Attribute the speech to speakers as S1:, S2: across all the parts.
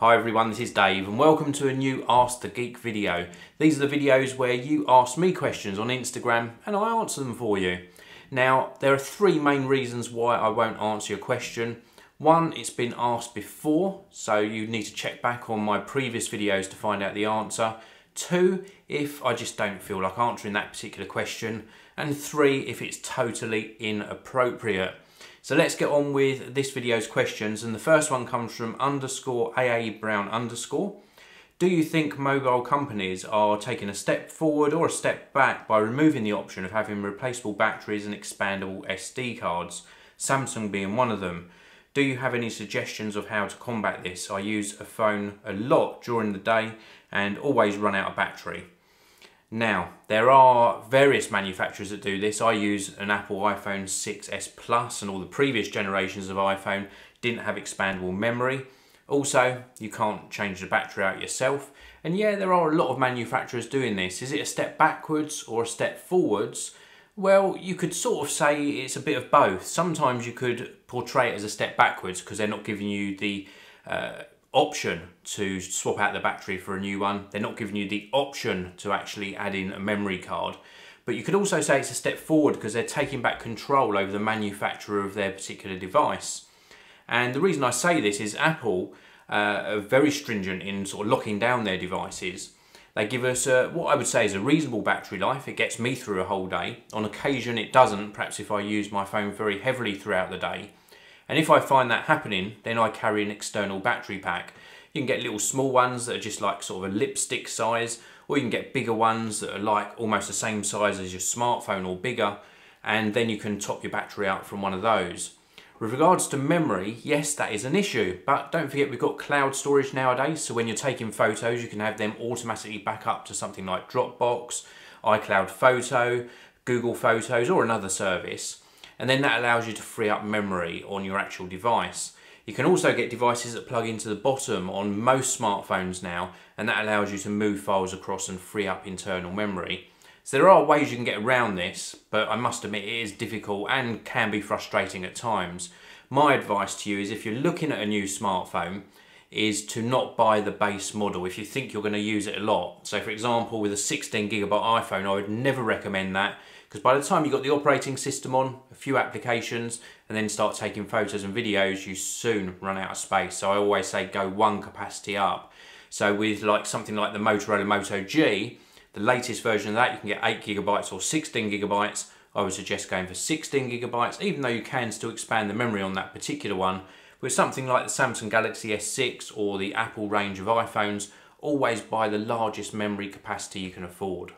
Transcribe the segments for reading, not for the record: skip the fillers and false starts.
S1: Hi everyone, this is Dave and welcome to a new Ask the Geek video. These are the videos where you ask me questions on Instagram and I answer them for you. Now, there are three main reasons why I won't answer your question. One, it's been asked before, so you need to check back on my previous videos to find out the answer. Two, if I just don't feel like answering that particular question. And three, if it's totally inappropriate. So let's get on with this video's questions, and the first one comes from _AA_Brown_. Do you think mobile companies are taking a step forward or a step back by removing the option of having replaceable batteries and expandable SD cards, Samsung being one of them? Do you have any suggestions of how to combat this? I use a phone a lot during the day and always run out of battery. Now, there are various manufacturers that do this. I use an Apple iPhone 6s Plus, and all the previous generations of iPhone didn't have expandable memory. Also, you can't change the battery out yourself. And yeah, there are a lot of manufacturers doing this. Is it a step backwards or a step forwards? Well, you could sort of say it's a bit of both. Sometimes you could portray it as a step backwards because they're not giving you the option to swap out the battery for a new one. They're not giving you the option to actually add in a memory card. But you could also say it's a step forward because they're taking back control over the manufacturer of their particular device. And the reason I say this is Apple are very stringent in sort of locking down their devices. They give us what I would say is a reasonable battery life. It gets me through a whole day. On occasion it doesn't, perhaps if I use my phone very heavily throughout the day. And if I find that happening, then I carry an external battery pack. You can get little small ones that are just like sort of a lipstick size, or you can get bigger ones that are like almost the same size as your smartphone or bigger, and then you can top your battery out from one of those. With regards to memory, yes, that is an issue, but don't forget we've got cloud storage nowadays, so when you're taking photos, you can have them automatically back up to something like Dropbox, iCloud Photo, Google Photos, or another service. And then that allows you to free up memory on your actual device. You can also get devices that plug into the bottom on most smartphones now, and that allows you to move files across and free up internal memory. So there are ways you can get around this, but I must admit it is difficult and can be frustrating at times. My advice to you is, if you're looking at a new smartphone, is to not buy the base model if you think you're going to use it a lot. So for example, with a 16GB iPhone, I would never recommend that, because by the time you've got the operating system on, a few applications, and then start taking photos and videos, you soon run out of space. So I always say go one capacity up. So with like something like the Motorola Moto G, the latest version of that, you can get 8GB or 16GB. I would suggest going for 16GB, even though you can still expand the memory on that particular one. With something like the Samsung Galaxy S6 or the Apple range of iPhones, always buy the largest memory capacity you can afford.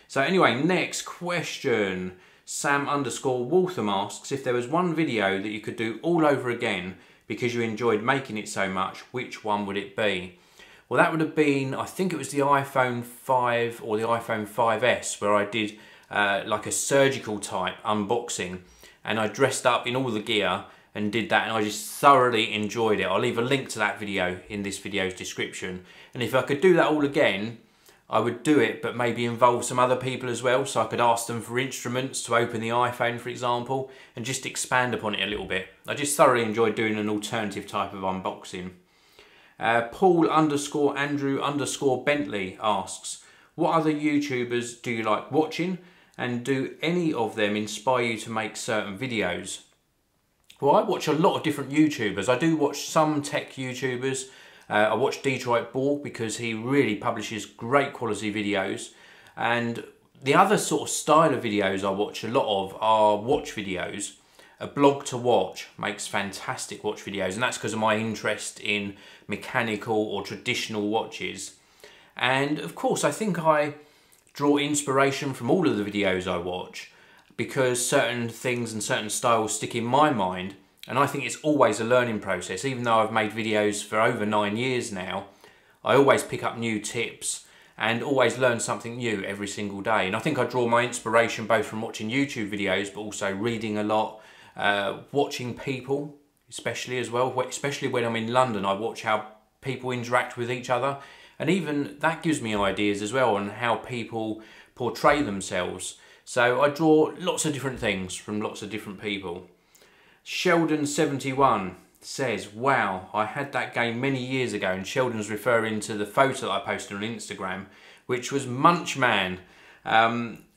S1: So anyway, next question. Sam_Waltham asks, if there was one video that you could do all over again because you enjoyed making it so much, which one would it be? Well, that would have been, I think it was the iPhone 5 or the iPhone 5S, where I did like a surgical type unboxing, and I dressed up in all the gear and did that, and I just thoroughly enjoyed it. I'll leave a link to that video in this video's description. And if I could do that all again, I would do it, but maybe involve some other people as well, so I could ask them for instruments to open the iPhone, for example, and just expand upon it a little bit. I just thoroughly enjoyed doing an alternative type of unboxing. Paul_Andrew_Bentley asks, what other YouTubers do you like watching, and do any of them inspire you to make certain videos? Well, I watch a lot of different YouTubers. I do watch some tech YouTubers. I watch Detroit Borg because he really publishes great quality videos. And the other sort of style of videos I watch a lot of are watch videos. A blog to watch makes fantastic watch videos, and that's because of my interest in mechanical or traditional watches. And of course, I think I draw inspiration from all of the videos I watch, because certain things and certain styles stick in my mind. And I think it's always a learning process. Even though I've made videos for over 9 years now, I always pick up new tips and always learn something new every single day. And I think I draw my inspiration both from watching YouTube videos, but also reading a lot, watching people, especially as well. Especially when I'm in London, I watch how people interact with each other. And even that gives me ideas as well on how people portray themselves. So I draw lots of different things from lots of different people. Sheldon71 says, wow, I had that game many years ago, and Sheldon's referring to the photo that I posted on Instagram, which was Munchman.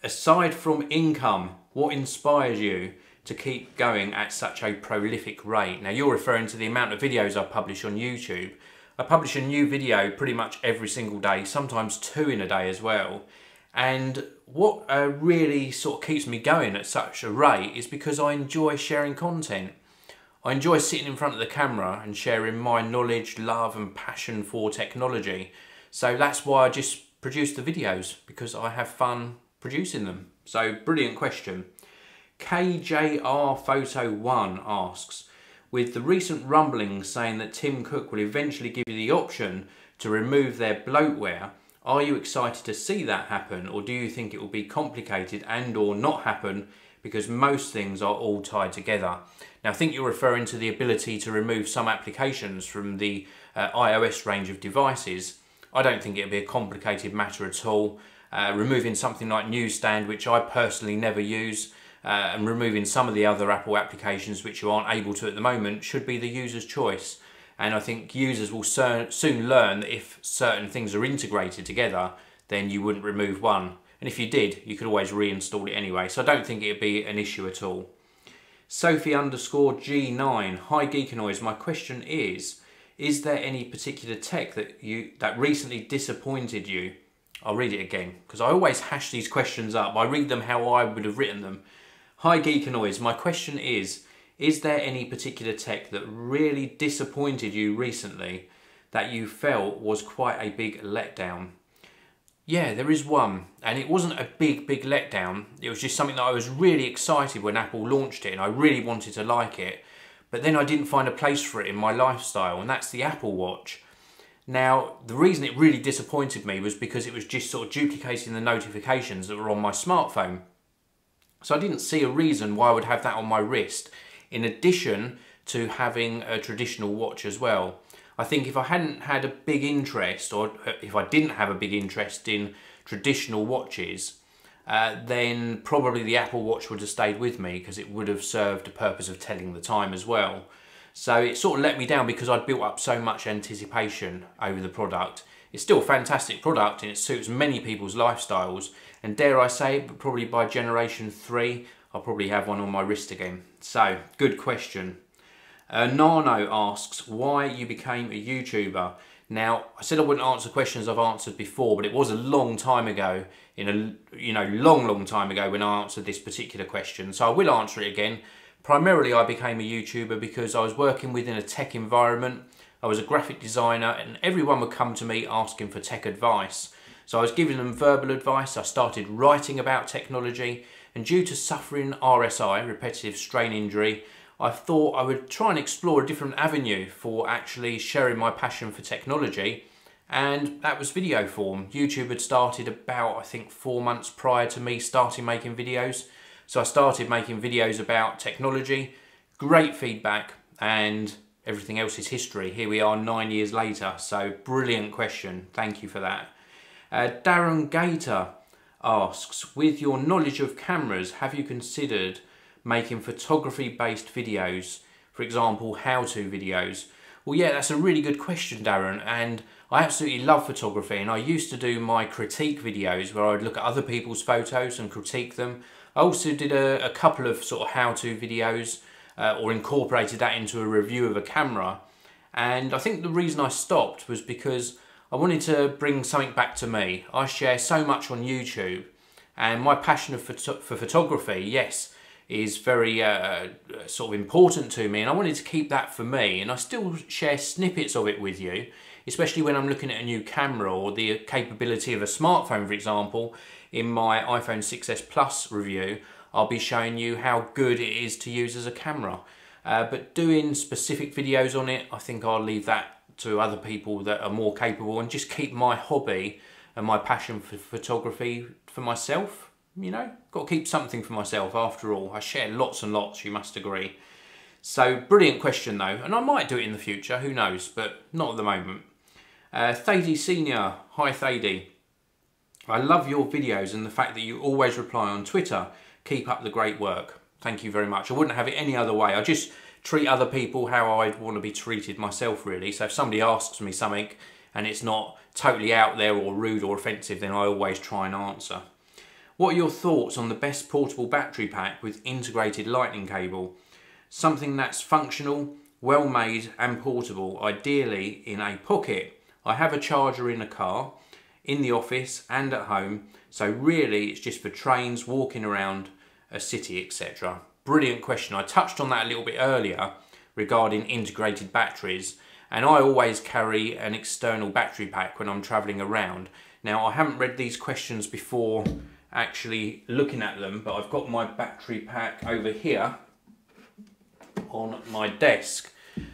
S1: Aside from income, what inspires you to keep going at such a prolific rate? Now, you're referring to the amount of videos I publish on YouTube. I publish a new video pretty much every single day, sometimes 2 in a day as well. And what really sort of keeps me going at such a rate is because I enjoy sharing content. I enjoy sitting in front of the camera and sharing my knowledge, love and passion for technology. So that's why I just produce the videos, because I have fun producing them. So brilliant question. KJR Photo 1 asks, with the recent rumblings saying that Tim Cook will eventually give you the option to remove their bloatware, are you excited to see that happen, or do you think it will be complicated and or not happen because most things are all tied together? Now, I think you're referring to the ability to remove some applications from the iOS range of devices. I don't think it'll be a complicated matter at all. Removing something like Newsstand, which I personally never use, and removing some of the other Apple applications which you aren't able to at the moment should be the user's choice. And I think users will soon learn that if certain things are integrated together, then you wouldn't remove one. And if you did, you could always reinstall it anyway. So I don't think it'd be an issue at all. Sophie_G9, hi Geekanoids, my question is there any particular tech that recently disappointed you? I'll read it again, because I always hash these questions up. I read them how I would have written them. Hi Geekanoids, my question is there any particular tech that really disappointed you recently that you felt was quite a big letdown? Yeah, there is one, and it wasn't a big letdown. It was just something that I was really excited when Apple launched it, and I really wanted to like it, but then I didn't find a place for it in my lifestyle, and that's the Apple Watch. Now, the reason it really disappointed me was because it was just sort of duplicating the notifications that were on my smartphone. So I didn't see a reason why I would have that on my wrist, in addition to having a traditional watch as well. I think if I hadn't had a big interest, or if I didn't have a big interest in traditional watches, then probably the Apple Watch would have stayed with me, because it would have served the purpose of telling the time as well. So it sort of let me down because I'd built up so much anticipation over the product. It's still a fantastic product and it suits many people's lifestyles, and dare I say it, but probably by generation 3 I'll probably have one on my wrist again. So, good question. Nano asks why you became a YouTuber. Now, I said I wouldn't answer questions I've answered before, but it was a long time ago, long time ago when I answered this particular question. So I will answer it again. Primarily, I became a YouTuber because I was working within a tech environment. I was a graphic designer and everyone would come to me asking for tech advice. So I was giving them verbal advice. I started writing about technology, and due to suffering RSI, repetitive strain injury, I thought I would try and explore a different avenue for actually sharing my passion for technology, and that was video form. YouTube had started about, I think, 4 months prior to me starting making videos. So I started making videos about technology, great feedback, and everything else is history. Here we are 9 years later, so brilliant question. Thank you for that. Darren Gator asks, with your knowledge of cameras, have you considered making photography-based videos, for example, how-to videos? Well, yeah, that's a really good question, Darren, and I absolutely love photography, and I used to do my critique videos where I'd look at other people's photos and critique them. I also did a couple of sort of how-to videos, or incorporated that into a review of a camera, and I think the reason I stopped was because I wanted to bring something back to me. I share so much on YouTube, and my passion for photography, yes, is very sort of important to me, and I wanted to keep that for me, and I still share snippets of it with you, especially when I'm looking at a new camera or the capability of a smartphone, for example. In my iPhone 6s Plus review, I'll be showing you how good it is to use as a camera. But doing specific videos on it, I think I'll leave that to other people that are more capable, and just keep my hobby and my passion for photography for myself. You know, got to keep something for myself after all. I share lots and lots, you must agree. So, brilliant question though, and I might do it in the future, who knows, but not at the moment. Thady Senior, hi Thady. I love your videos and the fact that you always reply on Twitter. Keep up the great work. Thank you very much. I wouldn't have it any other way. I just treat other people how I'd want to be treated myself, really. So if somebody asks me something and it's not totally out there or rude or offensive, then I always try and answer. What are your thoughts on the best portable battery pack with integrated lightning cable? Something that's functional, well made and portable, ideally in a pocket. I have a charger in a car, in the office and at home, so really it's just for trains, walking around a city, etc. Brilliant question. I touched on that a little bit earlier regarding integrated batteries, and I always carry an external battery pack when I'm travelling around. Now, I haven't read these questions before actually looking at them, but I've got my battery pack over here on my desk.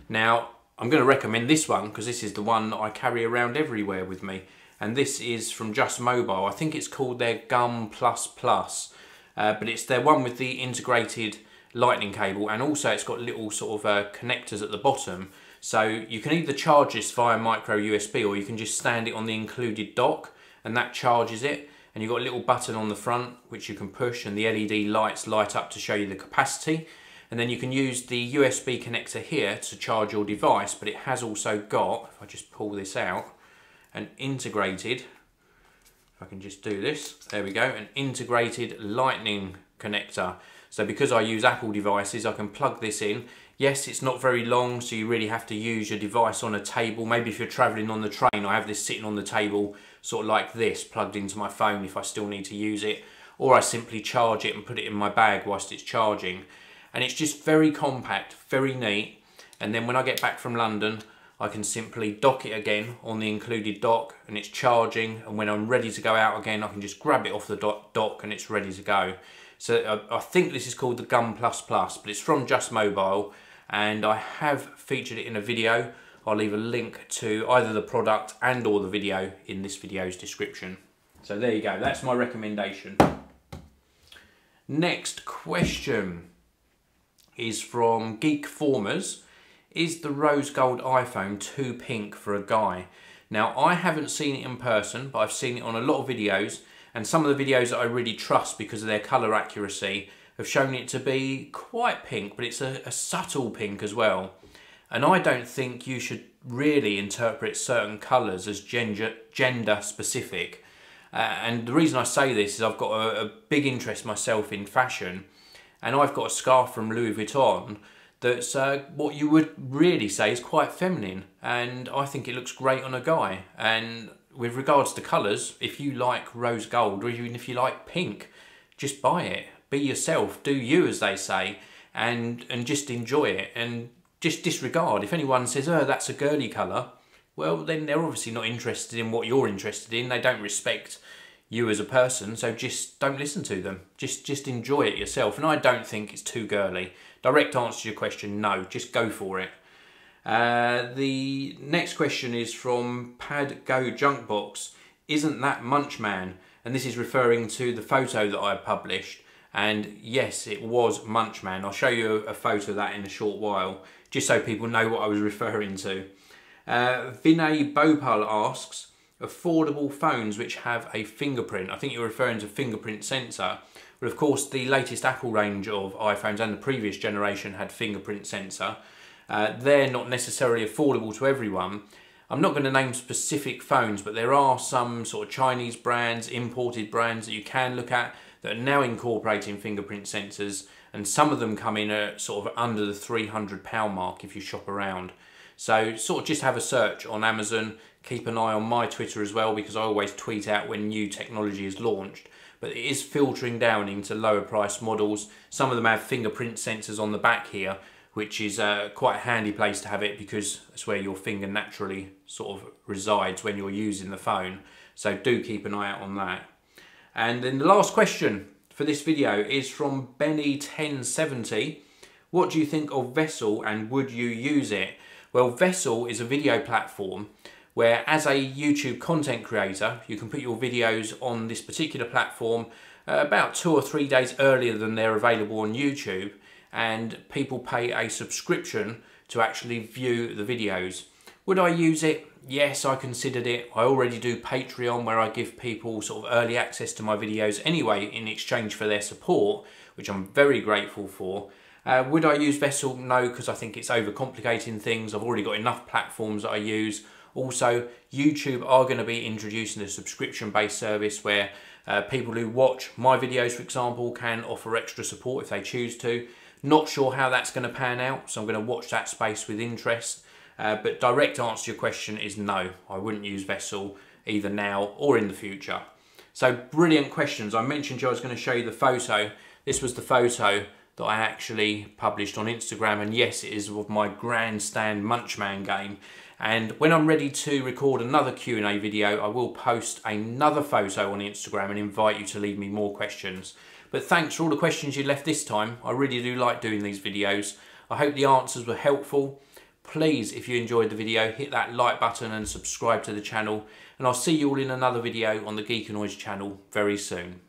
S1: Now, I'm going to recommend this one because this is the one that I carry around everywhere with me, and this is from Just Mobile. I think it's called their Gum Plus Plus, but it's their one with the integrated lightning cable, and also it's got little sort of connectors at the bottom, so you can either charge this via micro USB or you can just stand it on the included dock and that charges it. And you've got a little button on the front which you can push, and the LED lights light up to show you the capacity. And then you can use the USB connector here to charge your device, but it has also got, if I just pull this out, an integrated, if I can just do this, there we go, an integrated lightning connector. So because I use Apple devices, I can plug this in. Yes, it's not very long, so you really have to use your device on a table. Maybe if you're traveling on the train, I have this sitting on the table, sort of like this, plugged into my phone if I still need to use it. Or I simply charge it and put it in my bag whilst it's charging. And it's just very compact, very neat. And then when I get back from London, I can simply dock it again on the included dock and it's charging. And when I'm ready to go out again, I can just grab it off the dock and it's ready to go. So I think this is called the Gum Plus Plus, but it's from Just Mobile, and I have featured it in a video. I'll leave a link to either the product and or the video in this video's description. So there you go, that's my recommendation. Next question is from Geek Formers. Is the rose gold iPhone too pink for a guy? Now, I haven't seen it in person, but I've seen it on a lot of videos, and some of the videos that I really trust because of their colour accuracy have shown it to be quite pink, but it's a subtle pink as well. And I don't think you should really interpret certain colours as gender specific. And the reason I say this is I've got a big interest myself in fashion, and I've got a scarf from Louis Vuitton that's what you would really say is quite feminine, and I think it looks great on a guy. And with regards to colours, if you like rose gold or even if you like pink, just buy it. Be yourself, do you, as they say, and just enjoy it, and just disregard. If anyone says, oh, that's a girly colour, well, then they're obviously not interested in what you're interested in. They don't respect you as a person, so just don't listen to them. Just enjoy it yourself. And I don't think it's too girly. Direct answer to your question, no, just go for it. The next question is from Pad Go Junkbox. Isn't that Munchman? And this is referring to the photo that I published. And yes, it was Munchman. I'll show you a photo of that in a short while, just so people know what I was referring to. Vinay Bhopal asks, affordable phones which have a fingerprint. I think you're referring to fingerprint sensor. But of course, the latest Apple range of iPhones and the previous generation had fingerprint sensor. They're not necessarily affordable to everyone. I'm not going to name specific phones, but there are some sort of Chinese brands, imported brands that you can look at that are now incorporating fingerprint sensors, and some of them come in at sort of under the £300 mark if you shop around. So sort of just have a search on Amazon, keep an eye on my Twitter as well, because I always tweet out when new technology is launched. But it is filtering down into lower price models. Some of them have fingerprint sensors on the back here, which is quite a handy place to have it because that's where your finger naturally sort of resides when you're using the phone. So do keep an eye out on that. And then the last question for this video is from Benny1070. What do you think of Vessel and would you use it? Well, Vessel is a video platform where, as a YouTube content creator, you can put your videos on this particular platform about 2 or 3 days earlier than they're available on YouTube, and people pay a subscription to actually view the videos. Would I use it? Yes, I considered it. I already do Patreon, where I give people sort of early access to my videos anyway in exchange for their support, which I'm very grateful for. Would I use Vessel? No, because I think it's overcomplicating things. I've already got enough platforms that I use. Also, YouTube are going to be introducing a subscription-based service where people who watch my videos, for example, can offer extra support if they choose to. Not sure how that's going to pan out, so I'm going to watch that space with interest. But direct answer to your question is no, I wouldn't use Vessel either now or in the future. So brilliant questions. I mentioned I was going to show you the photo. This was the photo that I actually published on Instagram, and yes, it is of my Grandstand Munchman game. And when I'm ready to record another Q&A video, I will post another photo on Instagram and invite you to leave me more questions. But thanks for all the questions you left this time. I really do like doing these videos. I hope the answers were helpful. Please, if you enjoyed the video, hit that like button and subscribe to the channel. And I'll see you all in another video on the Geekanoids channel very soon.